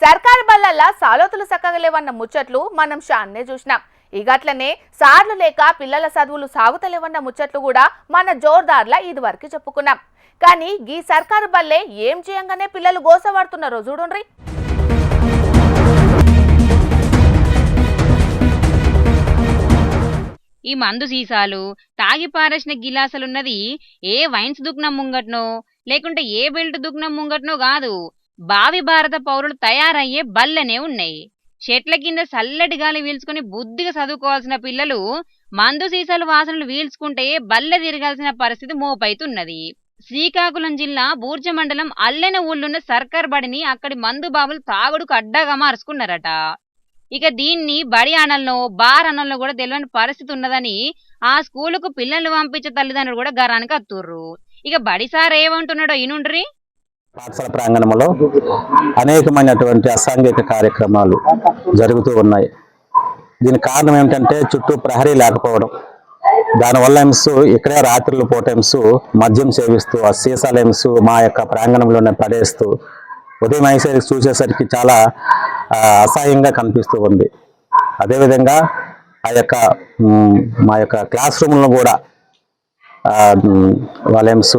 సర్కారు బళ్ళల్లా సాలోతులు సక్కగలేవన్న ముచ్చట్లు మనం షాన్నే చూసినాం. ఇగట్లనే సార్లు లేక పిల్లల చదువులు సాగుతలేవన్న ముచ్చట్లు కూడా మన జోర్దార్లా ఇదివరకు చెప్పుకున్నాం. కానీ ఈ సర్కారు బల్లే ఏం చేయంగానే పిల్లలు గోసపడుతున్నారో చూడుండ్రి. ఈ మందు సీసాలు తాగి పారేసిన గిలాసులున్నది ఏ వైన్స్ దుకాణం ముంగట్నో లేకుంటే ఏ బెల్ట్ దుకాణం ముంగట్నో కాదు, భావి భారత పౌరులు తయారయ్యే బల్లనే ఉన్నాయి. చెట్ల కింద చల్లటి గాలి పీల్చుకుని బుద్ధిగా చదువుకోవాల్సిన పిల్లలు మందు సీసాలు వాసనలు పీల్చుకుంటే బల్లె తిరగాల్సిన పరిస్థితి మోపైతున్నది. శ్రీకాకుళం జిల్లా బూర్జ మండలం అల్లెన ఊళ్ళున్న సర్కార్ బడిని అక్కడి మందు బాబులు తాగుడుకు అడ్డాగా మార్చుకున్నారట. ఇక దీన్ని బడి అనల్లో బార్ అనల్లో కూడా తెలియని పరిస్థితి ఉన్నదని ఆ స్కూలుకు పిల్లలు పంపించే తల్లిదండ్రులు కూడా గరానికి అత్తుర్రు. ఇక బడి సార్ ఏమంటున్నాడో ఇనుండ్రి. పాఠశాల ప్రాంగణంలో అనేకమైనటువంటి అసాంఘిక కార్యక్రమాలు జరుగుతూ ఉన్నాయి. దీనికి కారణం ఏమిటంటే చుట్టూ ప్రహరీ లేకపోవడం. దానివల్ల ఎమ్స్ ఇక్కడే రాత్రులు పూట ఎమ్స్ మద్యం సేవిస్తూ ఆ సీసాల ఎమ్స్ మా యొక్క ప్రాంగణంలోనే పడేస్తూ ఉదయం అయ్యేసరికి చూసేసరికి చాలా అసహ్యంగా కనిపిస్తూ ఉంది. అదేవిధంగా మా యొక్క క్లాస్ రూమ్లను కూడా వాళ్ళ ఎమ్స్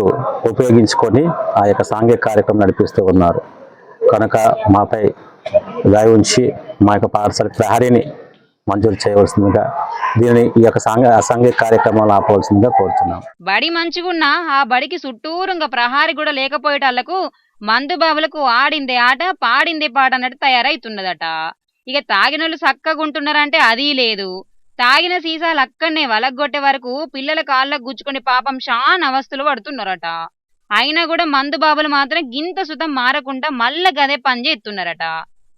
ఉపయోగించుకొని ఆ యొక్క సాంఘిక కార్యక్రమం నడిపిస్తూ ఉన్నారు. కనుక మాపై దయ ఉంచి మా యొక్క పాఠశాల ప్రహరీని మంజూరు చేయవలసిందిగా, దీనిని ఈ యొక్క అసాంఘిక కార్యక్రమాలు ఆపవలసిందిగా కోరుతున్నాం. బడి మంచిగున్నా ఆ బడికి చుట్టూరుగా ప్రహారీ కూడా లేకపోయేటాళ్లకు మందు బాబులకు ఆడిందే ఆట పాడిందే పాట అన్నట్టు తయారైతున్నదట. ఇక తాగినోళ్ళు చక్కగా ఉంటున్నారంటే అది లేదు. తాగిన సీసాలు అక్కడనే వలగొట్టే వరకు పిల్లల కాళ్ళకు గుచ్చుకొని పాపం షాన్ అవస్థలు పడుతున్నారట. అయినా కూడా మందు బాబులు మాత్రం గింత సుతం మారకుండా మళ్ళా గదే పని చేస్తున్నారట.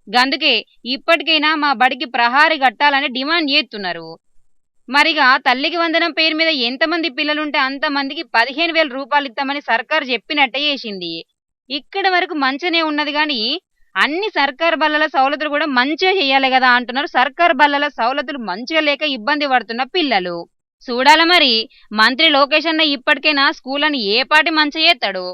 గందుకే ఇప్పటికైనా మా బడికి ప్రహారీ కట్టాలని డిమాండ్ చేస్తున్నారు. మరిగా తల్లికి వందనం పేరు మీద ఎంతమంది పిల్లలుంటే అంతమందికి 15,000 రూపాయలు ఇస్తామని సర్కారు చెప్పినట్టే చేసింది. ఇక్కడ వరకు మంచినే ఉన్నది కానీ అన్ని సర్కారు బల్లల సౌలతులు కూడా మంచిగా చేయాలి కదా అంటున్నారు. సర్కారు బల్లల సౌలతులు మంచిగా లేక ఇబ్బంది పడుతున్న పిల్లలు. చూడాల మరి మంత్రి లోకేష్ అన్న ఇప్పటికైనా స్కూల్ అని ఏ పాటి మంచిగా చేస్తాడు.